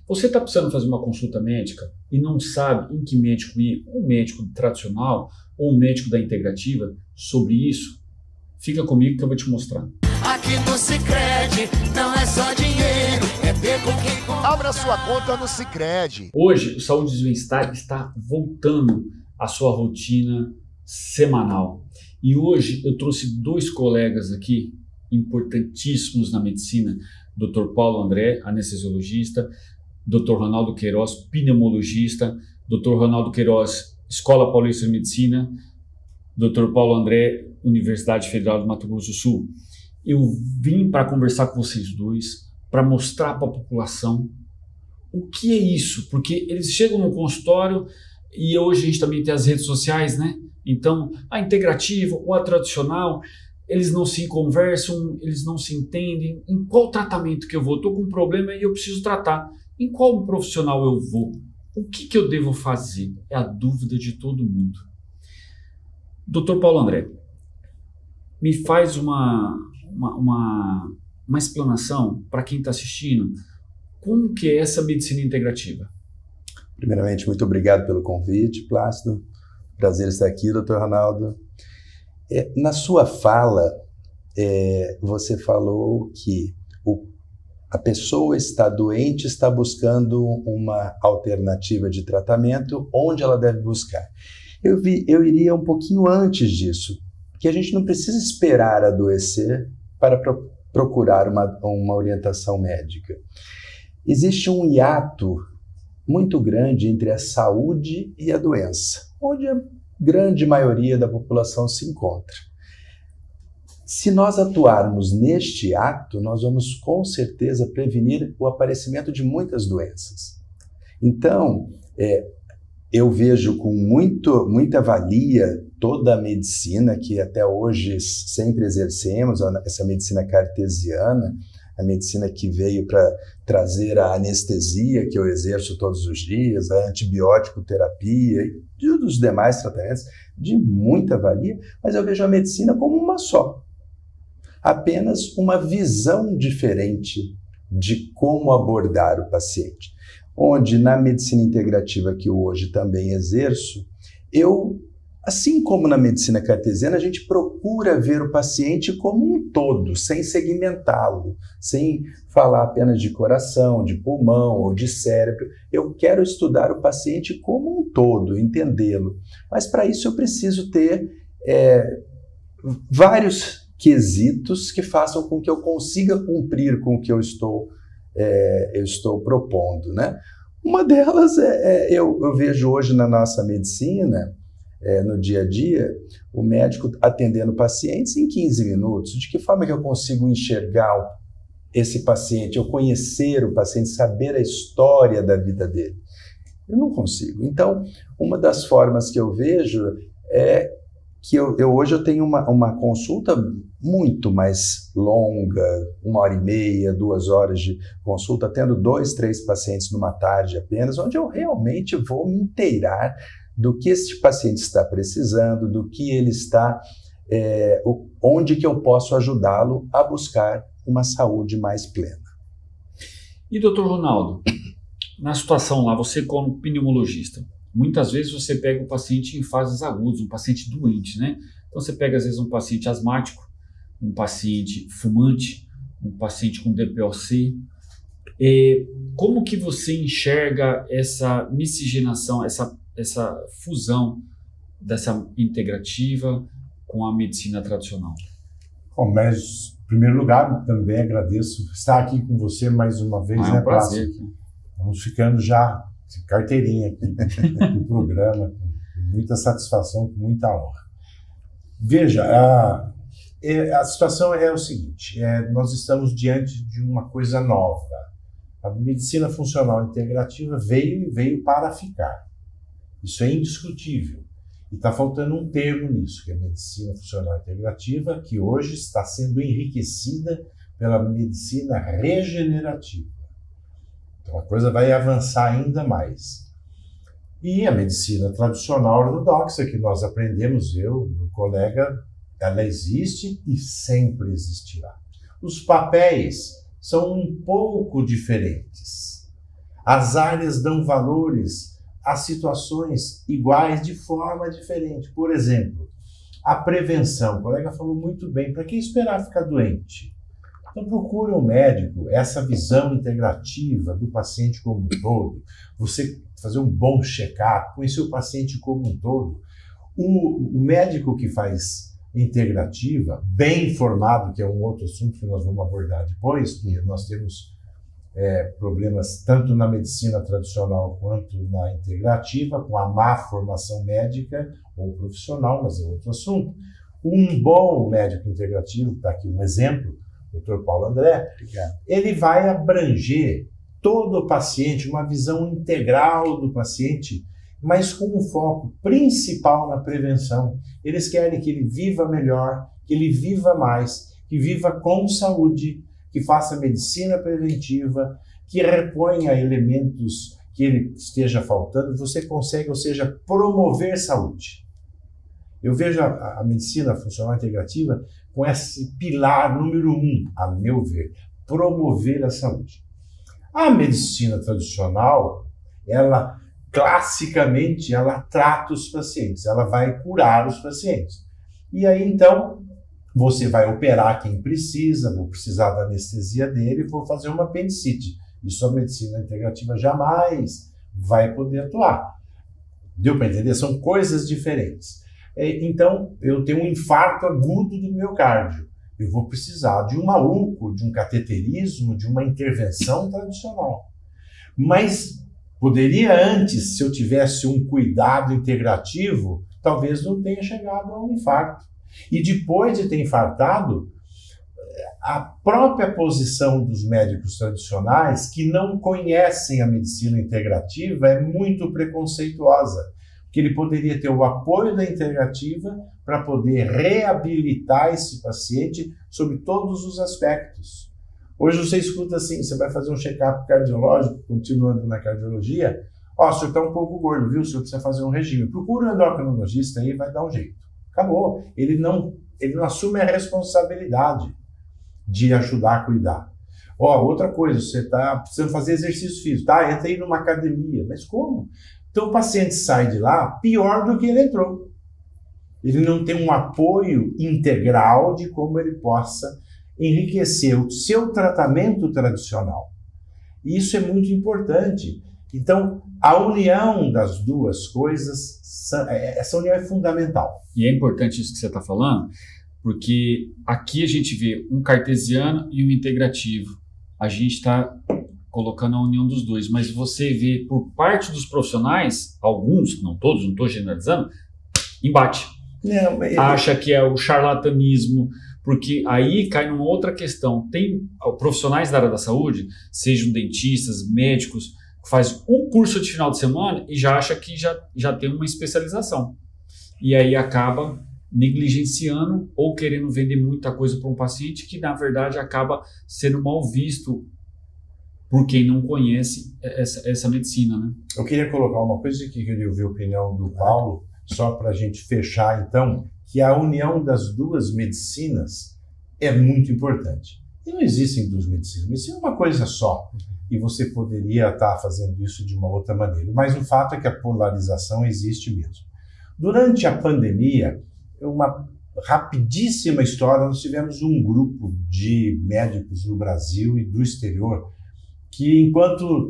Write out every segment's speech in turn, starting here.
Você está precisando fazer uma consulta médica e não sabe em que médico ir, um médico tradicional ou um médico da integrativa, sobre isso? Fica comigo que eu vou te mostrar. Aqui no Sicredi não é só dinheiro, é ter com quem... Abra sua conta no Sicredi. Hoje, o Saúde e Bem-Estar está voltando à sua rotina semanal. E hoje eu trouxe dois colegas aqui, importantíssimos na medicina, Dr. Paulo André, anestesiologista, Dr. Ronaldo Queiroz, pneumologista, Dr. Ronaldo Queiroz, Escola Paulista de Medicina, Dr. Paulo André, Universidade Federal do Mato Grosso do Sul. Eu vim para conversar com vocês dois, para mostrar para a população o que é isso, porque eles chegam no consultório e hoje a gente também tem as redes sociais, né? Então, a integrativa ou a tradicional, eles não se conversam, eles não se entendem. Em qual tratamento que eu vou? Estou com um problema e eu preciso tratar. Em qual profissional eu vou? O que eu devo fazer? É a dúvida de todo mundo. Dr. Paulo André, me faz uma explanação para quem está assistindo. Como que é essa medicina integrativa? Primeiramente, muito obrigado pelo convite, Plácido. Prazer estar aqui, Dr. Ronaldo. Na sua fala, você falou que a pessoa está doente, está buscando uma alternativa de tratamento, onde ela deve buscar. Eu iria um pouquinho antes disso, que a gente não precisa esperar adoecer para procurar uma orientação médica. Existe um hiato muito grande entre a saúde e a doença, onde a grande maioria da população se encontra. Se nós atuarmos neste ato, nós vamos com certeza prevenir o aparecimento de muitas doenças. Então, eu vejo com muita valia toda a medicina que até hoje sempre exercemos, essa medicina cartesiana, a medicina que veio para trazer a anestesia que eu exerço todos os dias, a antibiótico terapia e os demais tratamentos de muita valia, mas eu vejo a medicina como uma só. Apenas uma visão diferente de como abordar o paciente. Onde na medicina integrativa que eu hoje também exerço, assim como na medicina cartesiana, a gente procura ver o paciente como um todo, sem segmentá-lo, sem falar apenas de coração, de pulmão ou de cérebro. Eu quero estudar o paciente como um todo, entendê-lo. Mas para isso eu preciso ter vários quesitos que façam com que eu consiga cumprir com o que eu estou propondo, né? Uma delas eu vejo hoje na nossa medicina, no dia a dia, o médico atendendo pacientes em 15 minutos. De que forma que eu consigo enxergar esse paciente, eu conhecer o paciente, saber a história da vida dele? Eu não consigo. Então, uma das formas que eu vejo é que hoje eu tenho uma consulta muito mais longa, 1h30, 2 horas de consulta, tendo 2, 3 pacientes numa tarde apenas, onde eu realmente vou me inteirar do que esse paciente está precisando, do que ele está, onde que eu posso ajudá-lo a buscar uma saúde mais plena. E doutor Ronaldo, na situação lá, você como pneumologista, muitas vezes você pega o paciente em fases agudas, um paciente doente, né? Então você pega às vezes um paciente asmático, um paciente fumante, um paciente com DPOC. Como que você enxerga essa miscigenação, essa fusão dessa integrativa com a medicina tradicional? Bom, mas em primeiro lugar também agradeço estar aqui com você mais uma vez, É um prazer. Vamos ficando já de carteirinha aqui no programa, com muita satisfação, com muita honra. Veja, a situação é o seguinte, nós estamos diante de uma coisa nova. A medicina funcional integrativa veio para ficar. Isso é indiscutível. E está faltando um termo nisso, que é a medicina funcional integrativa, que hoje está sendo enriquecida pela medicina regenerativa. Então a coisa vai avançar ainda mais. E a medicina tradicional ortodoxa, que nós aprendemos, eu e o colega, ela existe e sempre existirá. Os papéis são um pouco diferentes. As áreas dão valores às situações iguais de forma diferente. Por exemplo, a prevenção. O colega falou muito bem. Para que esperar ficar doente? Então procure um médico, essa visão integrativa do paciente como um todo, você fazer um bom check-up, conhecer o paciente como um todo. O médico que faz integrativa, bem informado, que é um outro assunto que nós vamos abordar depois, porque nós temos problemas tanto na medicina tradicional quanto na integrativa, com a má formação médica ou profissional, mas é outro assunto. Um bom médico integrativo, está aqui um exemplo, o Dr. Paulo André, ele vai abranger todo o paciente, uma visão integral do paciente, mas com um foco principal na prevenção. Eles querem que ele viva melhor, que ele viva mais, que viva com saúde, que faça medicina preventiva, que reponha elementos que ele esteja faltando. Você consegue, ou seja, promover saúde. Eu vejo a medicina funcional integrativa com esse pilar número 1, a meu ver, promover a saúde. A medicina tradicional, ela classicamente, ela trata os pacientes, ela vai curar os pacientes. E aí, então, você vai operar quem precisa, vou precisar da anestesia dele, vou fazer uma apendicite. Isso a medicina integrativa jamais vai poder atuar. Deu para entender? São coisas diferentes. Então, eu tenho um infarto agudo do miocárdio. Eu vou precisar de uma UNCO, de um cateterismo, de uma intervenção tradicional. Mas poderia antes, se eu tivesse um cuidado integrativo, talvez não tenha chegado a um infarto. E depois de ter infartado, a própria posição dos médicos tradicionais, que não conhecem a medicina integrativa, é muito preconceituosa. Que ele poderia ter o apoio da integrativa para poder reabilitar esse paciente sobre todos os aspectos. Hoje você escuta assim, você vai fazer um check-up cardiológico, continuando na cardiologia, ó, o senhor está um pouco gordo, viu? O senhor precisa fazer um regime. Procura um endocrinologista aí, vai dar um jeito. Acabou. Ele não assume a responsabilidade de ajudar a cuidar. Ó, outra coisa, você está precisando fazer exercício físico, tá? Entra aí numa academia. Mas como? Então o paciente sai de lá pior do que ele entrou. Ele não tem um apoio integral de como ele possa enriquecer o seu tratamento tradicional. E isso é muito importante. Então, a união das duas coisas, essa união é fundamental. E é importante isso que você está falando, porque aqui a gente vê um cartesiano e um integrativo. A gente está colocando a união dos dois, mas você vê por parte dos profissionais, alguns, não todos, não estou generalizando, embate. Não, acha que é o charlatanismo, porque aí cai numa outra questão. Tem profissionais da área da saúde, sejam dentistas, médicos, que faz um curso de final de semana e já acha que já tem uma especialização. E aí acaba negligenciando ou querendo vender muita coisa para um paciente que, na verdade, acaba sendo mal visto por quem não conhece essa medicina, né? Eu queria colocar uma coisa que eu queria ouvir a opinião do Paulo, só para a gente fechar, então, que a união das duas medicinas é muito importante. E não existem duas medicinas, medicina é uma coisa só, e você poderia estar fazendo isso de uma outra maneira. Mas o fato é que a polarização existe mesmo. Durante a pandemia, uma rapidíssima história, nós tivemos um grupo de médicos no Brasil e do exterior que, enquanto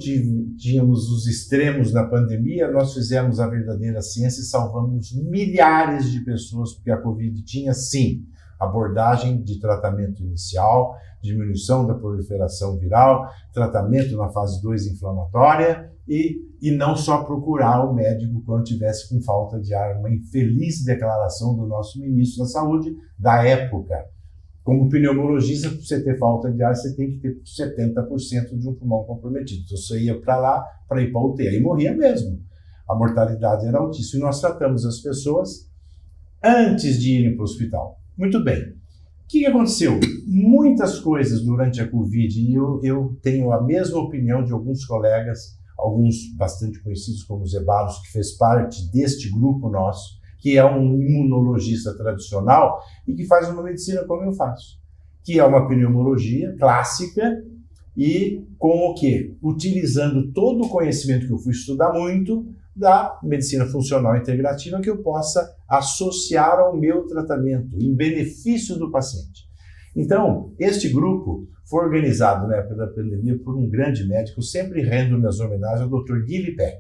tínhamos os extremos na pandemia, nós fizemos a verdadeira ciência e salvamos milhares de pessoas, porque a Covid tinha, sim, abordagem de tratamento inicial, diminuição da proliferação viral, tratamento na fase 2 inflamatória e não só procurar o médico quando tivesse com falta de ar. Uma infeliz declaração do nosso ministro da Saúde da época. Como pneumologista, para você ter falta de ar, você tem que ter 70% de um pulmão comprometido. Então você ia para lá para ir para a UTI e morria mesmo. A mortalidade era altíssima e nós tratamos as pessoas antes de irem para o hospital. Muito bem. O que aconteceu? Muitas coisas durante a Covid, e eu tenho a mesma opinião de alguns colegas, alguns bastante conhecidos como Zé Barros, que fez parte deste grupo nosso, que é um imunologista tradicional e que faz uma medicina como eu faço, que é uma pneumologia clássica E com o quê? Utilizando todo o conhecimento que eu fui estudar muito da medicina funcional integrativa que eu possa associar ao meu tratamento, em benefício do paciente. Então, este grupo foi organizado na época da pandemia por um grande médico, sempre rendo minhas homenagens ao Dr. Guilherme Peck.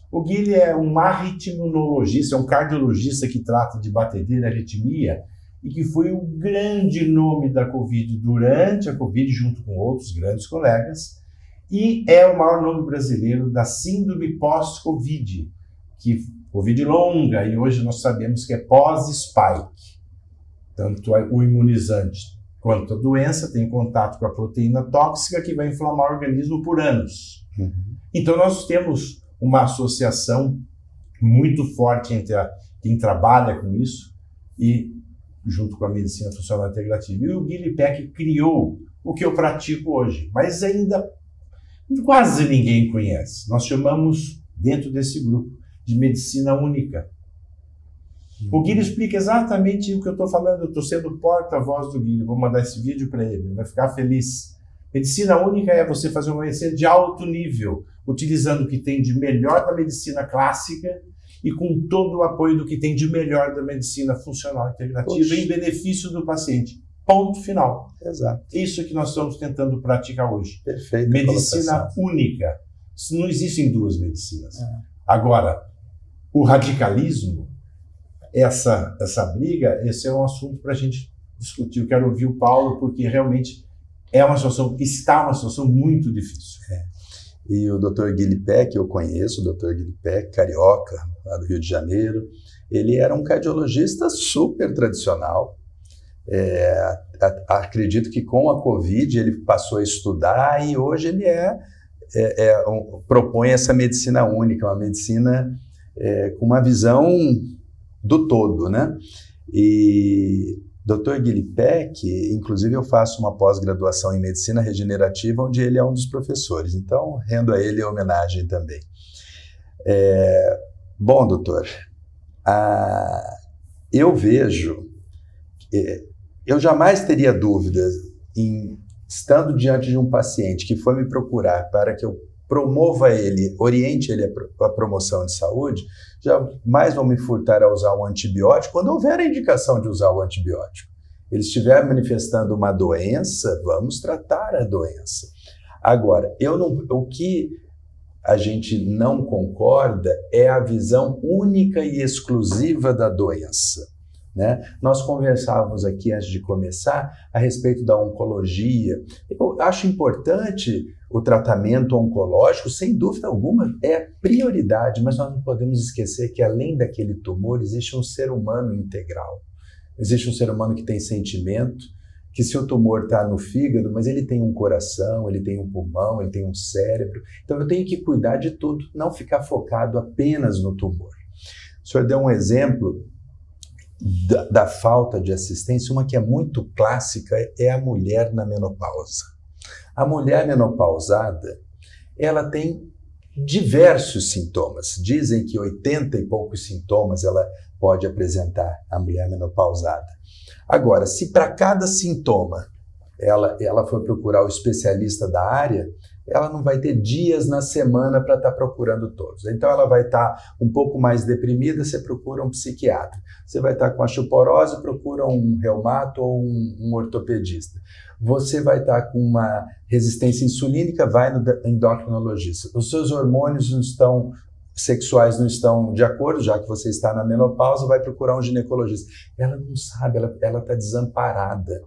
O Guilherme é um arritmiologista, é um cardiologista que trata de batedeira e arritmia, e que foi o grande nome da Covid durante a Covid, junto com outros grandes colegas, e é o maior nome brasileiro da síndrome pós-Covid, que Covid longa, e hoje nós sabemos que é pós-spike. Tanto o imunizante quanto a doença tem contato com a proteína tóxica que vai inflamar o organismo por anos. Então nós temos uma associação muito forte entre quem trabalha com isso e junto com a medicina funcional integrativa. E o Guilherme Peck criou o que eu pratico hoje, mas ainda quase ninguém conhece. Nós chamamos, dentro desse grupo, de medicina única. O Guilherme explica exatamente o que eu estou falando. Eu estou sendo porta-voz do Guilherme. Vou mandar esse vídeo para ele, ele vai ficar feliz. Medicina única é você fazer uma medicina de alto nível, utilizando o que tem de melhor da medicina clássica e com todo o apoio do que tem de melhor da medicina funcional integrativa em benefício do paciente. Ponto final. Exato. Isso que nós estamos tentando praticar hoje. Perfeito. Medicina única. Não existem duas medicinas. Agora, o radicalismo, essa briga, esse é um assunto para a gente discutir. Eu quero ouvir o Paulo, porque realmente está uma situação muito difícil. E o Dr. Guilherme Peck, eu conheço o Dr. Guilherme Peck, carioca, lá do Rio de Janeiro. Ele era um cardiologista super tradicional. Acredito que com a Covid ele passou a estudar e hoje ele propõe essa medicina única, uma medicina com uma visão do todo, né? E Dr. Guilherme Peck, inclusive eu faço uma pós-graduação em medicina regenerativa, onde ele é um dos professores, então rendo a ele a homenagem também. Bom, doutor, eu vejo, eu jamais teria dúvidas estando diante de um paciente que foi me procurar para que eu promova ele, oriente ele a promoção de saúde, jamais vão me furtar a usar um antibiótico quando houver a indicação de usar o antibiótico. Ele estiver manifestando uma doença, vamos tratar a doença. Agora, o que a gente não concorda é a visão única e exclusiva da doença, né? Nós conversávamos aqui antes de começar a respeito da oncologia. Eu acho importante o tratamento oncológico, sem dúvida alguma, é prioridade, mas nós não podemos esquecer que além daquele tumor existe um ser humano integral. Existe um ser humano que tem sentimento, que se o tumor está no fígado, mas ele tem um coração, ele tem um pulmão, ele tem um cérebro. Então eu tenho que cuidar de tudo, não ficar focado apenas no tumor. O senhor deu um exemplo da falta de assistência, uma que é muito clássica é a mulher na menopausa. A mulher menopausada, ela tem diversos sintomas. Dizem que 80 e poucos sintomas ela pode apresentar, a mulher menopausada. Agora, se para cada sintoma ela for procurar o especialista da área, ela não vai ter dias na semana para estar procurando todos. Então ela vai estar um pouco mais deprimida, você procura um psiquiatra. Você vai estar com osteoporose, procura um reumato ou um ortopedista. Você vai estar com uma resistência insulínica, vai no endocrinologista. Os seus hormônios sexuais não estão de acordo, já que você está na menopausa, vai procurar um ginecologista. Ela não sabe, ela está desamparada,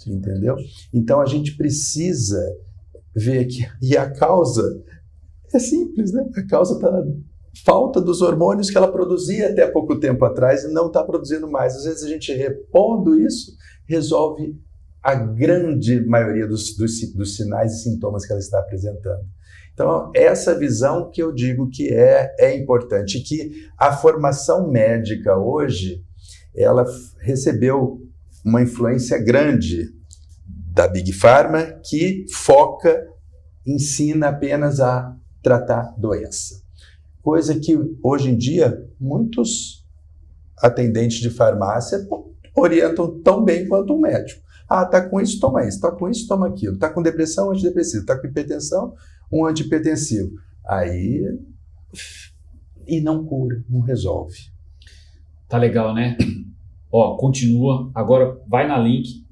entendeu? Então a gente precisa ver que... E a causa é simples, né? A causa está na falta dos hormônios que ela produzia até pouco tempo atrás e não está produzindo mais. Às vezes a gente repondo isso, resolve a grande maioria dos sinais e sintomas que ela está apresentando. Então, essa visão que eu digo que é importante, que a formação médica hoje, ela recebeu uma influência grande da Big Pharma, que ensina apenas a tratar doença. Coisa que, hoje em dia, muitos atendentes de farmácia orientam tão bem quanto um médico. Ah, tá com isso, toma isso. Tá com isso, toma aquilo. Tá com depressão, antidepressivo. Tá com hipertensão, um antihipertensivo. Aí... E não cura, não resolve. Tá legal, né? Ó, continua. Agora vai na link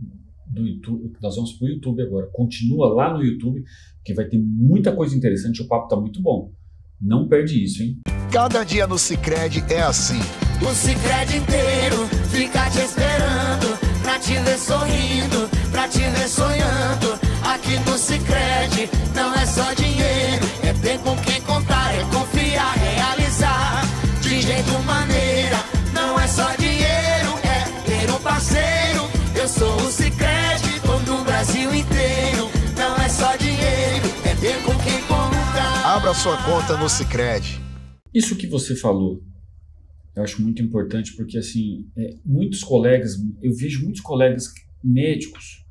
do YouTube. Nós vamos pro YouTube agora. Continua lá no YouTube, que vai ter muita coisa interessante. O papo tá muito bom. Não perde isso, hein? Cada dia no Sicredi é assim. O Sicredi inteiro fica te esperando, pra te ver sorrindo, pra te ver sonhando. Aqui no Sicredi não é só dinheiro, é ter com quem contar, é confiar, realizar de jeito maneira. Não é só dinheiro, é ter um parceiro. Eu sou o Sicredi, tô no Brasil inteiro. Não é só dinheiro, é ter com quem contar. Abra sua conta no Sicredi. Isso que você falou, eu acho muito importante, porque assim, muitos colegas, eu vejo muitos colegas médicos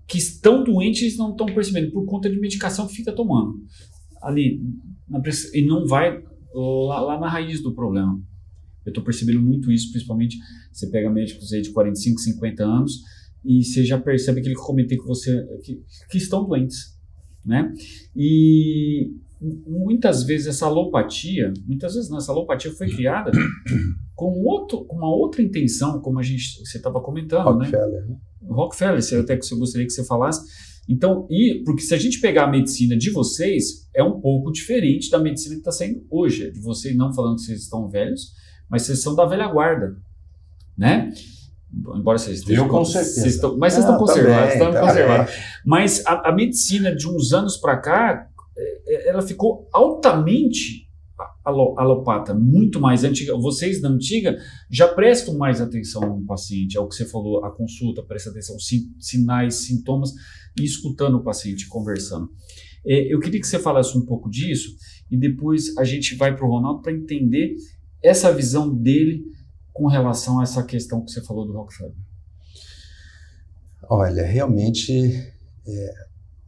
que estão doentes e não estão percebendo, por conta de medicação que fica tomando ali, e não vai lá na raiz do problema. Eu estou percebendo muito isso, principalmente você pega médicos aí de 45, 50 anos e você já percebe aquilo que eu comentei com você, que estão doentes, né? E muitas vezes essa alopatia foi criada com uma outra intenção, como você estava comentando, Rockefeller, né? Rockefeller, até que eu gostaria que você falasse. Então, porque se a gente pegar a medicina de vocês, é um pouco diferente da medicina que está saindo hoje. De vocês, não falando que vocês estão velhos, mas vocês são da velha guarda, né? Embora vocês estejam... Eu com certeza. Mas vocês estão conservados, conservados. Mas a medicina de uns anos para cá, ela ficou altamente alopata, muito mais antiga. Vocês da antiga já prestam mais atenção no paciente, é o que você falou, a consulta, presta atenção, sinais, sintomas, e escutando o paciente, conversando. Eu queria que você falasse um pouco disso, e depois a gente vai para o Ronaldo para entender essa visão dele com relação a essa questão que você falou do Rockefeller. Olha, realmente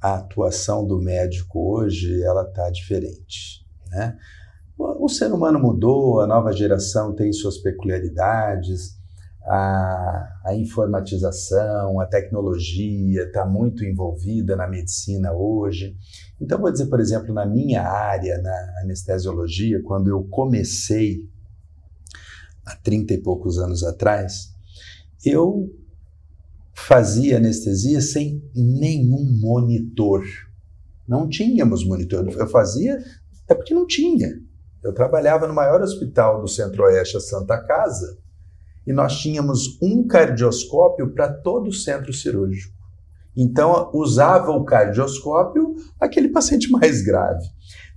a atuação do médico hoje, ela está diferente, né? O ser humano mudou, a nova geração tem suas peculiaridades, a informatização, a tecnologia está muito envolvida na medicina hoje. Então, vou dizer, por exemplo, na minha área, na anestesiologia, quando eu comecei há 30 e poucos anos atrás, eu fazia anestesia sem nenhum monitor. Não tínhamos monitor. Eu fazia porque não tinha. Eu trabalhava no maior hospital do Centro-Oeste, a Santa Casa, e nós tínhamos um cardioscópio para todo o centro cirúrgico. Então, usava o cardioscópio aquele paciente mais grave.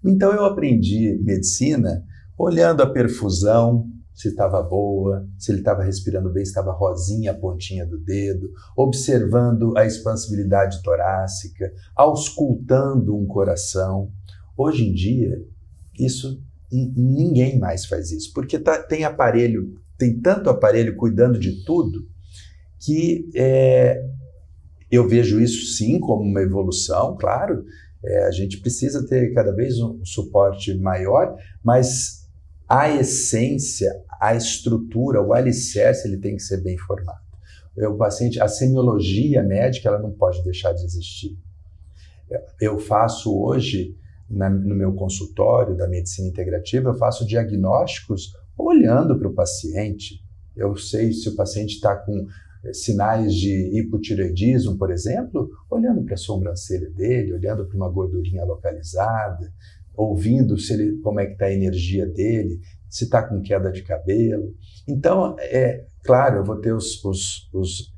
Então, eu aprendi medicina olhando a perfusão, se estava boa, se ele estava respirando bem, se estava rosinha a pontinha do dedo, observando a expansibilidade torácica, auscultando um coração. Hoje em dia, ninguém mais faz isso, porque tem tanto aparelho cuidando de tudo, que eu vejo isso sim como uma evolução, claro, a gente precisa ter cada vez um suporte maior, mas a essência, a estrutura, o alicerce, ele tem que ser bem formado. O paciente, a semiologia médica, ela não pode deixar de existir. Eu faço hoje, no meu consultório da medicina integrativa, eu faço diagnósticos olhando para o paciente. Eu sei se o paciente está com sinais de hipotireoidismo, por exemplo, olhando para a sobrancelha dele, olhando para uma gordurinha localizada, ouvindo como é que está a energia dele, se está com queda de cabelo. Então, claro, eu vou ter os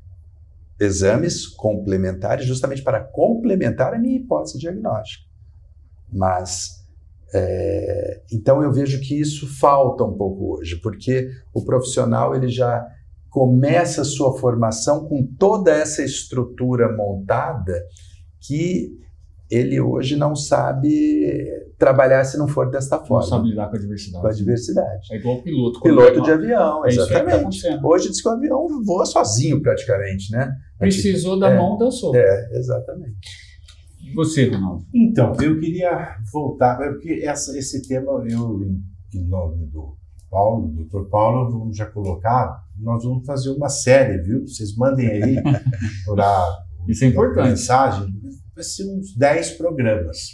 exames complementares justamente para complementar a minha hipótese diagnóstica. Mas, então eu vejo que isso falta um pouco hoje, porque o profissional ele já começa a sua formação com toda essa estrutura montada que ele hoje não sabe trabalhar se não for desta forma. Não sabe lidar com a diversidade. Com a diversidade. É igual o piloto. Piloto de avião, exatamente. Isso que tá hoje diz que o avião voa sozinho praticamente, né? Precisou da mão, dançou. Exatamente. E você, Ronaldo? Então, eu queria voltar, porque esse tema, em nome do Paulo, Dr. Paulo, vamos já colocar, nós vamos fazer uma série, viu? Vocês mandem aí para Isso é importante. Mensagem, vai ser uns 10 programas.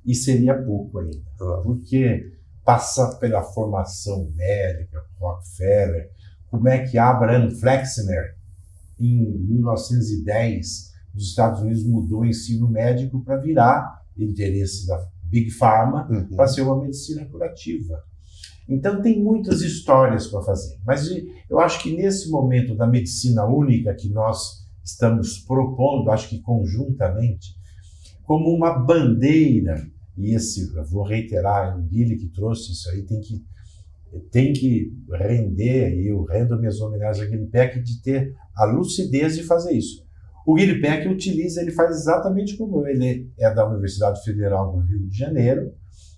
E seria pouco ainda. Porque passar pela formação médica, Rockefeller, como é que Abraham Flexner, em 1910, nos Estados Unidos, mudou o ensino médico para virar interesse da Big Pharma, para ser uma medicina curativa. Então tem muitas histórias para fazer, mas eu acho que nesse momento da medicina única que nós estamos propondo, acho que conjuntamente, como uma bandeira, e eu vou reiterar, o Guilherme que trouxe isso aí, tem que render, e eu rendo minhas homenagens a Guilherme Peck, de ter a lucidez de fazer isso. O Guilherme Peck ele faz exatamente como ele é da Universidade Federal do Rio de Janeiro,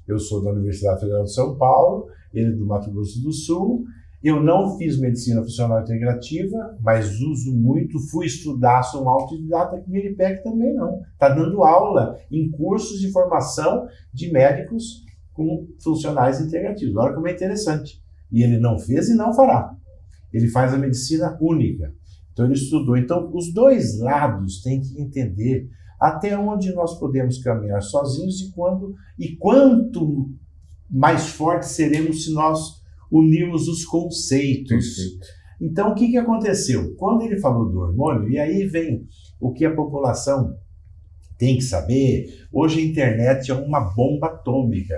eu sou da Universidade Federal de São Paulo, ele do Mato Grosso do Sul. Eu não fiz medicina funcional integrativa, mas uso muito, fui estudar, sou um autodidata, que Guilherme Peck também não. Está dando aula em cursos de formação de médicos com funcionais integrativos. Olha como é interessante. E ele não fez e não fará. Ele faz a medicina única. Então ele estudou. Então os dois lados têm que entender até onde nós podemos caminhar sozinhos e quanto mais fortes seremos se nós unirmos os conceitos. Perfeito. Então, o que aconteceu? Quando ele falou do hormônio, e aí vem o que a população tem que saber, hoje a internet é uma bomba atômica.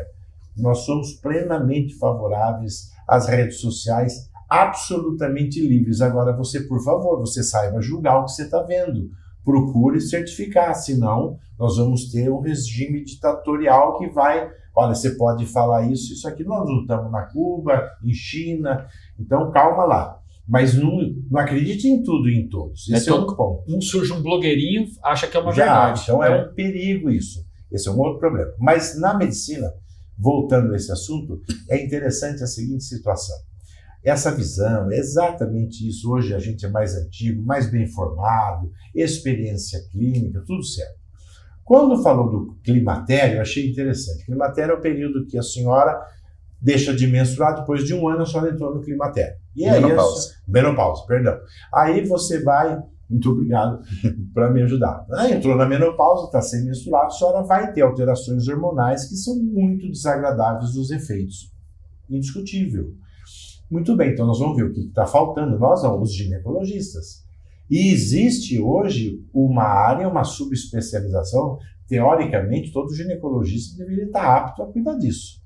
Nós somos plenamente favoráveis às redes sociais, absolutamente livres. Agora, você, por favor, você saiba julgar o que você está vendo. Procure certificar, senão nós vamos ter um regime ditatorial que vai... Olha, você pode falar isso aqui. Nós não estamos na Cuba, em China, então calma lá. Mas não acredite em tudo e em todos. Esse é outro ponto. Um surge um blogueirinho, acha que é uma verdade. Então é um perigo isso. Esse é um outro problema. Mas na medicina, voltando a esse assunto, é interessante a seguinte situação. Essa visão, é exatamente isso. Hoje a gente é mais antigo, mais bem informado, experiência clínica, tudo certo. Quando falou do climatério, eu achei interessante. Climatério é o período que a senhora deixa de menstruar, depois de um ano a senhora entrou no climatério. E aí, menopausa, perdão. Aí você vai, muito obrigado para me ajudar. Aí entrou na menopausa, está sem menstruar, a senhora vai ter alterações hormonais que são muito desagradáveis dos efeitos. Indiscutível. Muito bem, então nós vamos ver o que está faltando. Nós não, os ginecologistas. E existe hoje uma área, uma subespecialização, teoricamente todo ginecologista deveria estar apto a cuidar disso.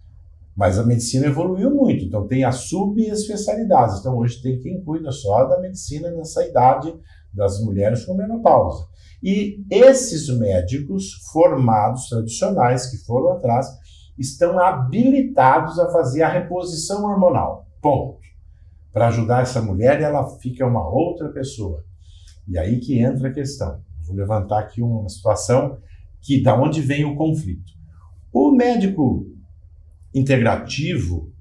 Mas a medicina evoluiu muito, então tem as subespecialidades. Então hoje tem quem cuida só da medicina nessa idade das mulheres com menopausa. E esses médicos formados tradicionais que foram atrás estão habilitados a fazer a reposição hormonal. Ponto. Para ajudar essa mulher, ela fica uma outra pessoa. E aí que entra a questão. Vou levantar aqui uma situação que da onde vem o conflito. O médico integrativo,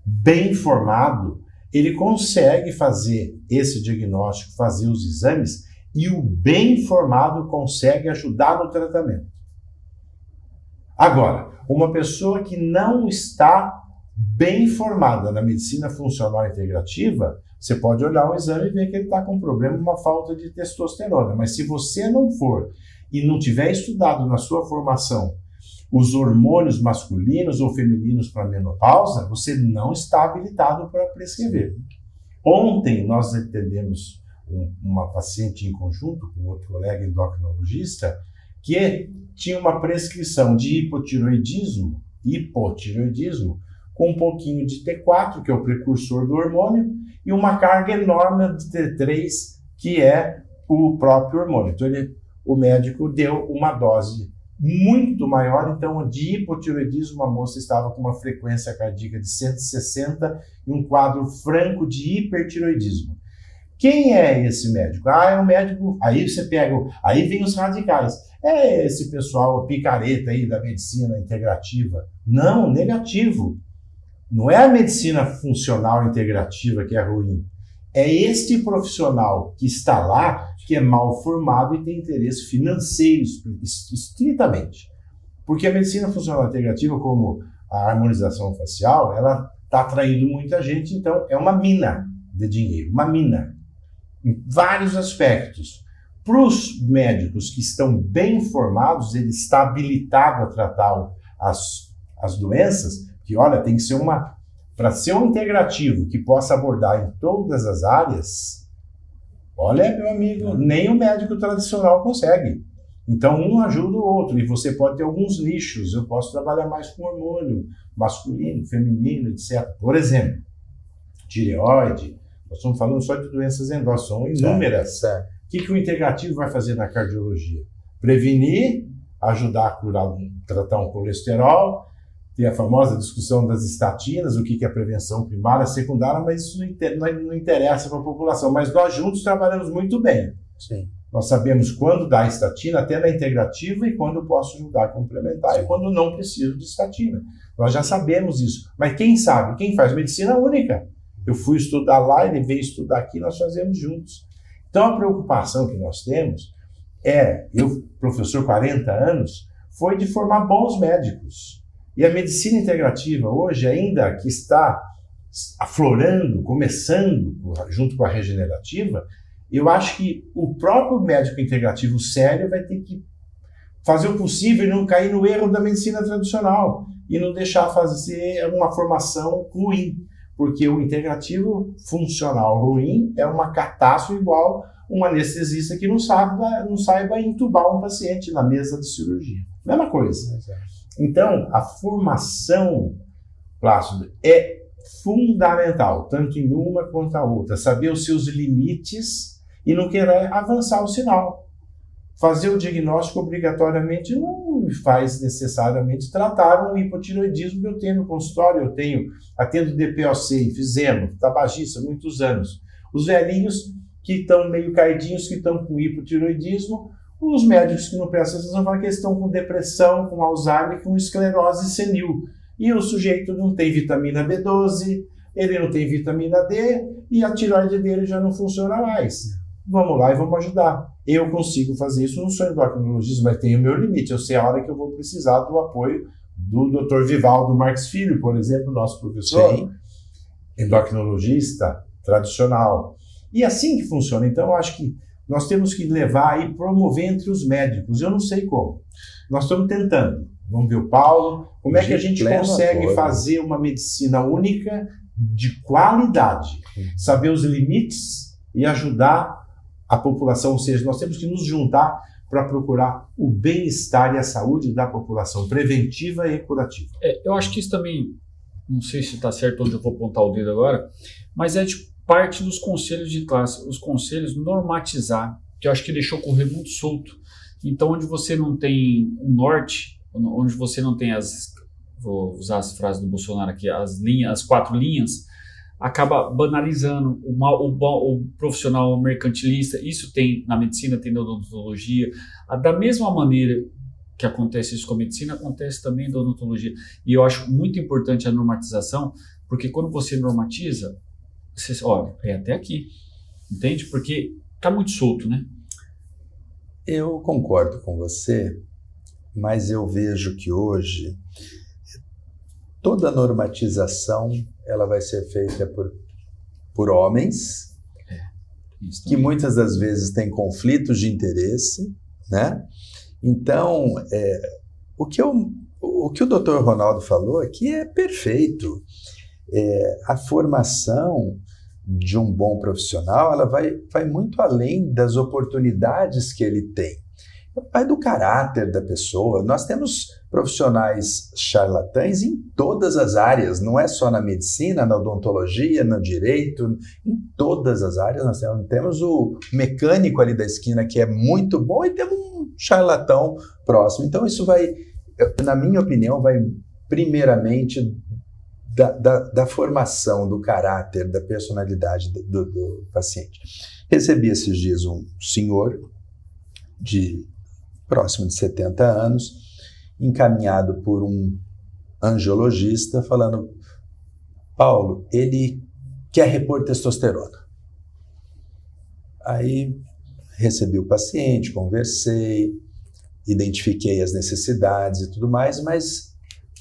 bem formado, ele consegue fazer esse diagnóstico, fazer os exames, e o bem formado consegue ajudar no tratamento. Agora, uma pessoa que não está bem formada na medicina funcional integrativa, você pode olhar um exame e ver que ele está com um problema, uma falta de testosterona. Mas se você não for e não tiver estudado na sua formação os hormônios masculinos ou femininos para menopausa, você não está habilitado para prescrever. Ontem nós atendemos uma paciente em conjunto com outro colega endocrinologista que tinha uma prescrição de hipotiroidismo com um pouquinho de T4, que é o precursor do hormônio, e uma carga enorme de T3, que é o próprio hormônio. Então o médico deu uma dose muito maior, então de hipotiroidismo a moça estava com uma frequência cardíaca de 160 e um quadro franco de hipertiroidismo. Quem é esse médico? É um médico, aí você pega, aí vem os radicais. É esse pessoal picareta aí da medicina integrativa. Não, negativo. Não é a medicina funcional integrativa que é ruim. É este profissional que está lá, que é mal formado e tem interesse financeiro, estritamente. Porque a medicina funcional integrativa, como a harmonização facial, ela está atraindo muita gente, então é uma mina de dinheiro, uma mina, em vários aspectos. Para os médicos que estão bem formados, ele está habilitado a tratar as doenças, que olha, tem que ser para ser um integrativo que possa abordar em todas as áreas, olha, meu amigo, nem o médico tradicional consegue. Então, um ajuda o outro, e você pode ter alguns nichos. Eu posso trabalhar mais com hormônio masculino, feminino, etc. Por exemplo, tireoide, nós estamos falando só de doenças endócrinas, são inúmeras. O que o integrativo vai fazer na cardiologia? Prevenir, ajudar a curar, tratar um colesterol, tem a famosa discussão das estatinas, o que é prevenção primária, secundária, mas isso não interessa para a população. Mas nós juntos trabalhamos muito bem. Sim. Nós sabemos quando dar estatina, até na integrativa, e quando eu posso ajudar a complementar, e quando não preciso de estatina. Nós já sabemos isso. Mas quem sabe? Quem faz medicina única? Eu fui estudar lá, ele veio estudar aqui, nós fazemos juntos. Então a preocupação que nós temos eu, professor 40 anos, foi de formar bons médicos. E a medicina integrativa hoje, ainda que está aflorando, começando junto com a regenerativa, eu acho que o próprio médico integrativo sério vai ter que fazer o possível e não cair no erro da medicina tradicional e não deixar fazer uma formação ruim, porque o integrativo funcional ruim é uma catástrofe igual um anestesista que não saiba entubar um paciente na mesa de cirurgia. Mesma coisa. Então, a formação, Plácido, é fundamental, tanto em uma quanto a outra. Saber os seus limites e não querer avançar o sinal. Fazer o diagnóstico obrigatoriamente não faz necessariamente tratar um hipotiroidismo que eu tenho no consultório. Atendo DPOC, enfisema, tabagista há muitos anos. Os velhinhos que estão meio caidinhos, que estão com hipotiroidismo, os médicos que não prestam atenção falam que eles estão com depressão, com Alzheimer, com esclerose senil. E o sujeito não tem vitamina B12, ele não tem vitamina D e a tireoide dele já não funciona mais. Vamos lá e vamos ajudar. Eu consigo fazer isso, não sou endocrinologista, mas tenho o meu limite. Eu sei a hora que eu vou precisar do apoio do Dr. Vivaldo Marques Filho, por exemplo, nosso professor, sim, endocrinologista tradicional. E assim que funciona. Então, eu acho que nós temos que levar e promover entre os médicos. Eu não sei como. Nós estamos tentando. Vamos ver o Paulo. Como é que a gente consegue fazer uma medicina única de qualidade? Saber os limites e ajudar a população. Ou seja, nós temos que nos juntar para procurar o bem-estar e a saúde da população, preventiva e curativa. Eu acho que isso também, não sei se está certo onde eu vou apontar o dedo agora, mas é de parte dos conselhos de classe, os conselhos normatizar, que eu acho que deixou correr muito solto. Então, onde você não tem um norte, onde você não tem vou usar as frases do Bolsonaro aqui, as 4 linhas, acaba banalizando o profissional mercantilista. Isso tem na medicina, tem na odontologia. Da mesma maneira que acontece isso com a medicina, acontece também na odontologia. E eu acho muito importante a normatização, porque quando você normatiza, você olha, é até aqui, entende? Porque está muito solto, né? Eu concordo com você, mas eu vejo que hoje toda normatização ela vai ser feita por homens que muitas das vezes têm conflitos de interesse, né? Então, o que o Dr. Ronaldo falou aqui é perfeito. A formação de um bom profissional ela vai muito além das oportunidades que ele tem. Vai do caráter da pessoa. Nós temos profissionais charlatães em todas as áreas, não é só na medicina, na odontologia, no direito, em todas as áreas. Nós temos o mecânico ali da esquina que é muito bom e temos um charlatão próximo. Então isso vai, na minha opinião, vai primeiramente da formação, do caráter, da personalidade do paciente. Recebi esses dias um senhor próximo de 70 anos, encaminhado por um angiologista, falando: Paulo, ele quer repor testosterona. Aí recebi o paciente, conversei, identifiquei as necessidades e tudo mais, mas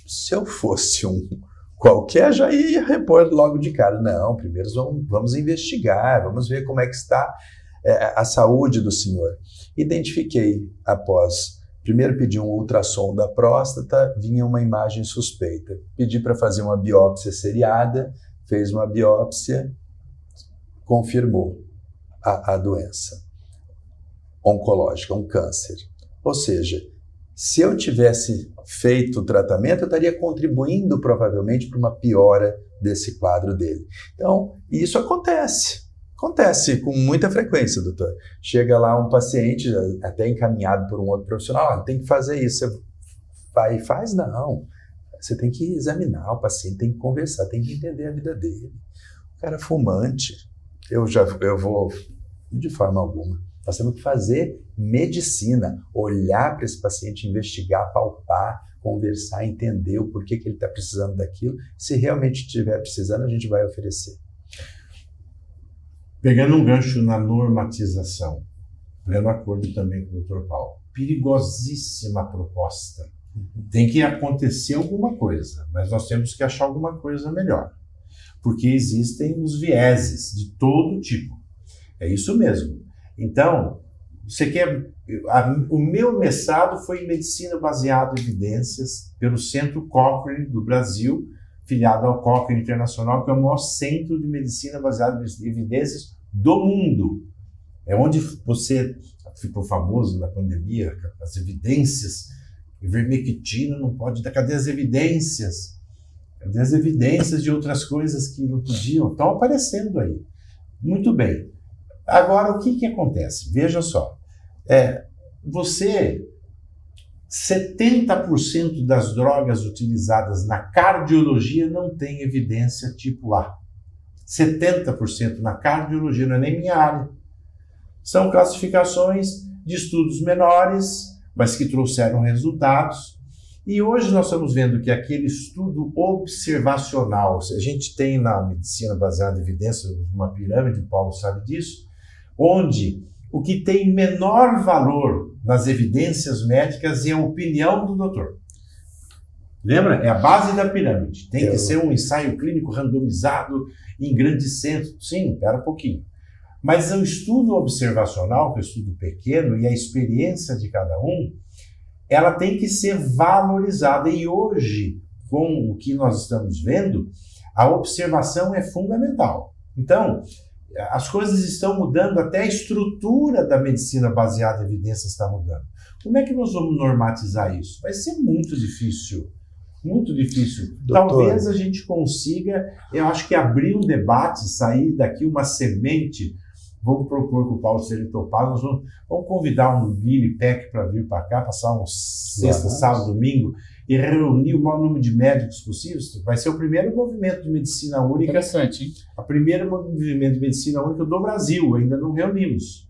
se eu fosse um qualquer, já ia repor logo de cara. Não, primeiro vamos investigar, vamos ver como é que está. a saúde do senhor. Identifiquei primeiro pedi um ultrassom da próstata, vinha uma imagem suspeita. Pedi para fazer uma biópsia seriada, fez uma biópsia, confirmou a doença oncológica, um câncer. Ou seja, se eu tivesse feito o tratamento, eu estaria contribuindo provavelmente para uma piora desse quadro dele. Então, isso acontece com muita frequência, doutor. Chega lá um paciente, até encaminhado por um outro profissional, tem que fazer isso. Você vai e faz? Não. Você tem que examinar o paciente, tem que conversar, tem que entender a vida dele. O cara é fumante, eu vou, de forma alguma. Nós temos que fazer medicina, olhar para esse paciente, investigar, palpar, conversar, entender o porquê que ele está precisando daquilo. Se realmente estiver precisando, a gente vai oferecer. Pegando um gancho na normatização, pleno acordo também com o Dr. Paulo, perigosíssima proposta. Tem que acontecer alguma coisa, mas nós temos que achar alguma coisa melhor, porque existem os vieses de todo tipo. É isso mesmo. Então, o meu mestrado foi em medicina baseada em evidências pelo Centro Cochrane do Brasil, filiado ao Cochrane Internacional, que é o maior centro de medicina baseada em evidências do mundo. É onde você ficou famoso na pandemia, as evidências, ivermectina não pode dar, cadê as evidências? Cadê as evidências de outras coisas que não podiam? Estão aparecendo aí. Muito bem. Agora, o que acontece? Veja só. 70% das drogas utilizadas na cardiologia não tem evidência tipo A. 70% na cardiologia, não é nem minha área. São classificações de estudos menores, mas que trouxeram resultados. E hoje nós estamos vendo que aquele estudo observacional, a gente tem na medicina baseada em evidência uma pirâmide, o Paulo sabe disso, onde o que tem menor valor nas evidências médicas é a opinião do doutor. Lembra? É a base da pirâmide. Tem que ser um ensaio clínico randomizado em grandes centros. Sim, espera um pouquinho. Mas o estudo observacional, que é um estudo pequeno, e a experiência de cada um, ela tem que ser valorizada. E hoje, com o que nós estamos vendo, a observação é fundamental. Então, as coisas estão mudando, até a estrutura da medicina baseada em evidências está mudando. Como é que nós vamos normatizar isso? Vai ser muito difícil. Muito difícil. Doutor, talvez a gente consiga, eu acho que abrir um debate, sair daqui uma semente. Vamos propor com o Paulo, se ele topar, nós vamos convidar um Billy Peck para vir para cá, passar uns sexta, sábado, domingo, e reunir o maior número de médicos possíveis. Vai ser o primeiro movimento de medicina única. Interessante, hein? O primeiro movimento de medicina única do Brasil, ainda não reunimos.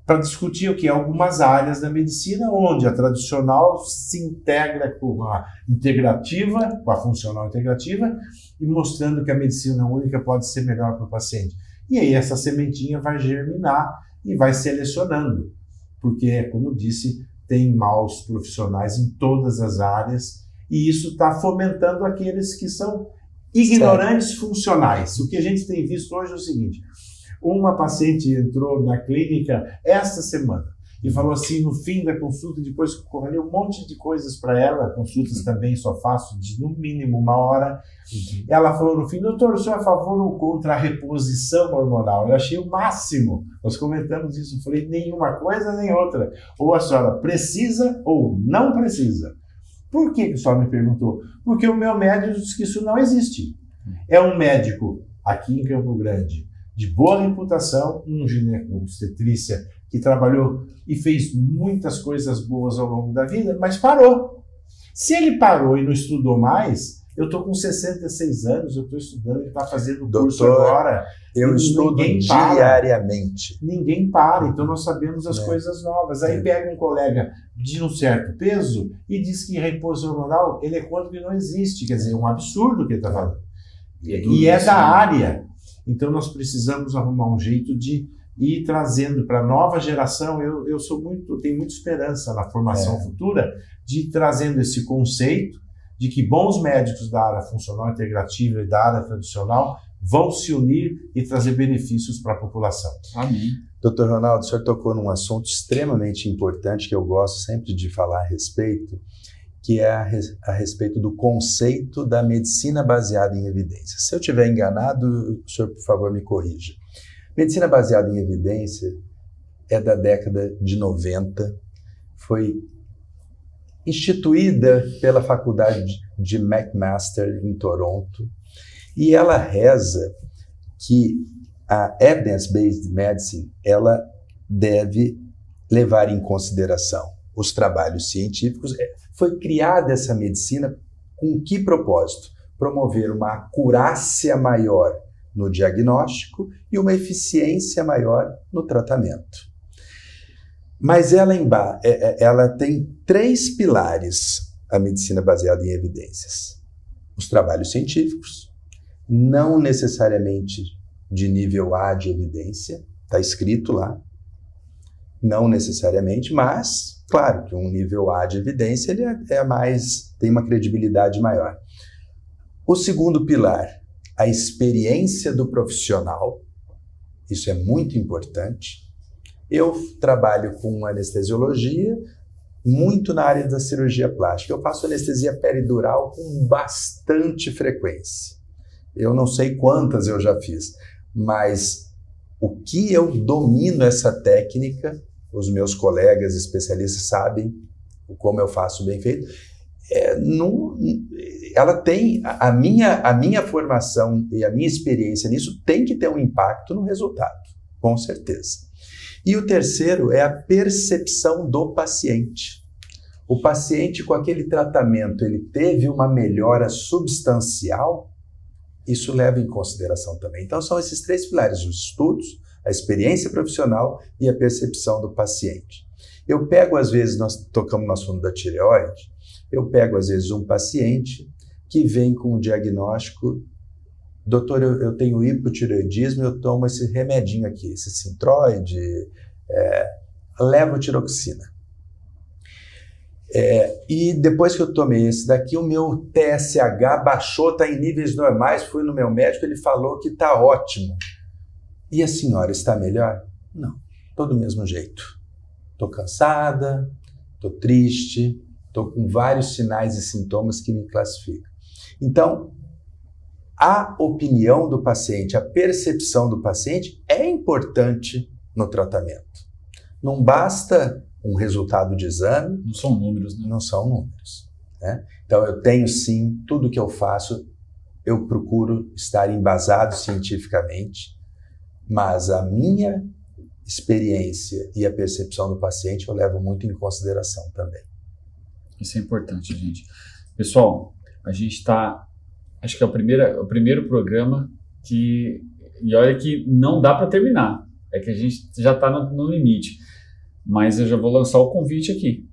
Para discutir o que? Algumas áreas da medicina, onde a tradicional se integra com a integrativa, com a funcional integrativa, e mostrando que a medicina única pode ser melhor para o paciente. E aí essa sementinha vai germinar e vai selecionando, porque, como disse, tem maus profissionais em todas as áreas, e isso está fomentando aqueles que são ignorantes funcionais. O que a gente tem visto hoje é o seguinte: uma paciente entrou na clínica esta semana e falou assim, no fim da consulta, depois que correu um monte de coisas para ela, consultas também só faço de no mínimo 1 hora, ela falou no fim, doutor, o senhor é a favor ou contra a reposição hormonal? Eu achei o máximo, nós comentamos isso, eu falei, nenhuma coisa nem outra, ou a senhora precisa ou não precisa. Por que a senhora me perguntou? Porque o meu médico disse que isso não existe. É um médico aqui em Campo Grande, de boa reputação, um gineco-obstetrícia que trabalhou e fez muitas coisas boas ao longo da vida, mas parou. Se ele parou e não estudou mais, eu estou com 66 anos, eu estou estudando, ele está fazendo o curso agora. Eu estudo diariamente. Ninguém para, então nós sabemos as coisas novas. Aí pega um colega de um certo peso e diz que repouso hormonal, ele é contra que não existe, quer dizer, é um absurdo o que ele está falando. E é da área. Então nós precisamos arrumar um jeito de ir trazendo para a nova geração. Eu tenho muita esperança na formação futura de ir trazendo esse conceito de que bons médicos da área funcional integrativa e da área tradicional vão se unir e trazer benefícios para a população. Amém. Dr. Ronaldo, o senhor tocou num assunto extremamente importante que eu gosto sempre de falar a respeito, que é a respeito do conceito da medicina baseada em evidências. Se eu estiver enganado, o senhor, por favor, me corrija. Medicina baseada em evidência é da década de 90, foi instituída pela Faculdade de McMaster, em Toronto, e ela reza que a Evidence-Based Medicine, ela deve levar em consideração os trabalhos científicos. Foi criada essa medicina com que propósito? Promover uma acurácia maior no diagnóstico e uma eficiência maior no tratamento. Mas ela tem 3 pilares, a medicina baseada em evidências. Os trabalhos científicos, não necessariamente de nível A de evidência, está escrito lá, não necessariamente, mas, claro, que um nível A de evidência ele tem uma credibilidade maior. O segundo pilar, a experiência do profissional, isso é muito importante. Eu trabalho com anestesiologia, muito na área da cirurgia plástica. Eu faço anestesia peridural com bastante frequência. Eu não sei quantas eu já fiz, mas o que eu domino essa técnica, os meus colegas especialistas sabem como eu faço bem feito. Ela tem a minha formação e a minha experiência nisso tem que ter um impacto no resultado, com certeza. E o terceiro é a percepção do paciente. O paciente, com aquele tratamento, ele teve uma melhora substancial, isso leva em consideração também. Então, são esses 3 pilares, os estudos, a experiência profissional e a percepção do paciente. Eu pego, às vezes, nós tocamos no assunto da tireoide, eu pego, às vezes, um paciente que vem com o diagnóstico: doutor, eu tenho hipotireoidismo, eu tomo esse remedinho aqui, esse Synthroid, levotiroxina. E depois que eu tomei esse daqui, o meu TSH baixou, está em níveis normais, fui no meu médico, ele falou que está ótimo. E a senhora está melhor? Não, estou do mesmo jeito. Estou cansada, estou triste, estou com vários sinais e sintomas que me classificam. Então, a opinião do paciente, a percepção do paciente é importante no tratamento. Não basta um resultado de exame. Não são números, né? Não são números, né? Então, eu tenho sim, tudo que eu faço, eu procuro estar embasado cientificamente, mas a minha experiência e a percepção do paciente eu levo muito em consideração também. Isso é importante, gente. Pessoal, a gente está... Acho que é o primeiro programa que... E olha que não dá para terminar. É que a gente já está no limite. Mas eu já vou lançar o convite aqui.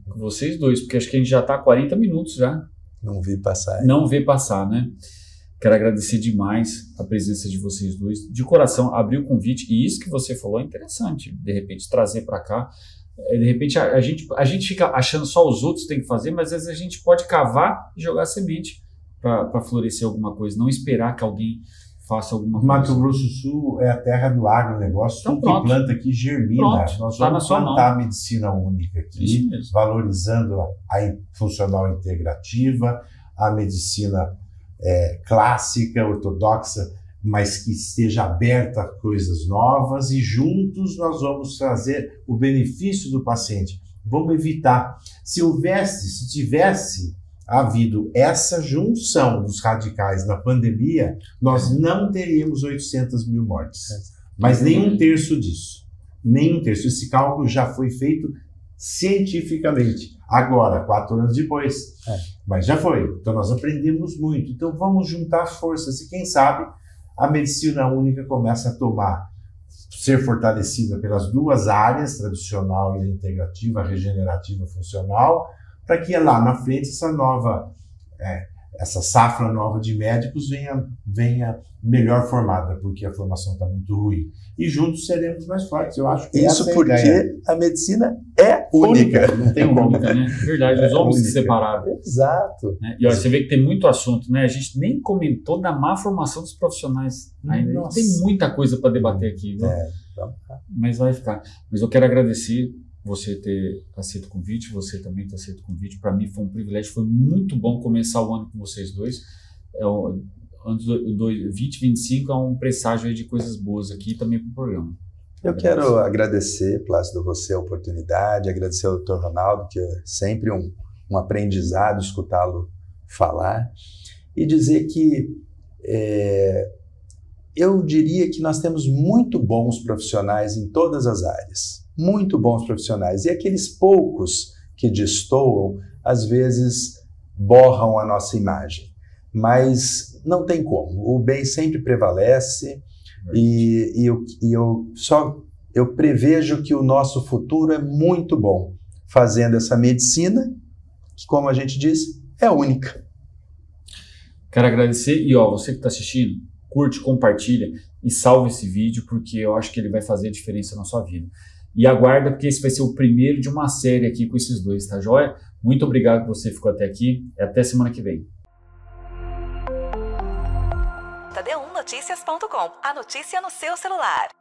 Com vocês dois, porque acho que a gente já está há 40 minutos já. Não vi passar. Não vê passar, né? Quero agradecer demais a presença de vocês dois. De coração, abrir o convite. E isso que você falou é interessante. De repente, trazer para cá. De repente, a gente fica achando só os outros têm que fazer, mas às vezes a gente pode cavar e jogar semente para florescer alguma coisa. Não esperar que alguém faça alguma coisa. Mato Grosso do Sul é a terra do agronegócio. Então, tudo que planta aqui germina. Pronto, nós tá vamos plantar a medicina única aqui, valorizando a funcional integrativa, a medicina clássica, ortodoxa, mas que esteja aberta a coisas novas, e juntos nós vamos trazer o benefício do paciente. Vamos evitar. Se tivesse havido essa junção dos radicais na pandemia, nós não teríamos 800 mil mortes. Mas nem um terço disso. Nem um terço. Esse cálculo já foi feito cientificamente. Agora, 4 anos depois. Mas já foi. Então nós aprendemos muito. Então vamos juntar forças e quem sabe a medicina única começa a ser fortalecida pelas 2 áreas, tradicional e integrativa, regenerativa, funcional, para que lá na frente essa nova essa safra nova de médicos venha melhor formada, porque a formação está muito ruim. E juntos seremos mais fortes, eu acho que isso essa é porque a ideia. a medicina é única. Não tem como. Né? Verdade, os homens se única. separaram. Exato. Né? E olha, você vê que tem muito assunto, né? A gente nem comentou da má formação dos profissionais ainda. Nossa. Tem muita coisa para debater aqui, viu? Então, Mas vai ficar. Mas eu quero agradecer você ter aceito o convite, você também ter aceito o convite. Para mim foi um privilégio, foi muito bom começar o ano com vocês dois. Ano 2025 é um presságio aí de coisas boas aqui também para o programa. eu quero agradecer, Plácido, você a oportunidade, agradecer ao Dr. Ronaldo, que é sempre um aprendizado escutá-lo falar, e dizer que eu diria que nós temos muito bons profissionais em todas as áreas, muito bons profissionais, e aqueles poucos que destoam, às vezes borram a nossa imagem, mas não tem como, o bem sempre prevalece, e eu prevejo que o nosso futuro é muito bom, fazendo essa medicina, que, como a gente diz, é única. Quero agradecer e você que está assistindo, curte, compartilha e salve esse vídeo, porque eu acho que ele vai fazer diferença na sua vida. E aguarda, porque esse vai ser o primeiro de uma série aqui com esses dois, tá joia? Muito obrigado que você ficou até aqui e até semana que vem. D1Notícias.com, a notícia no seu celular.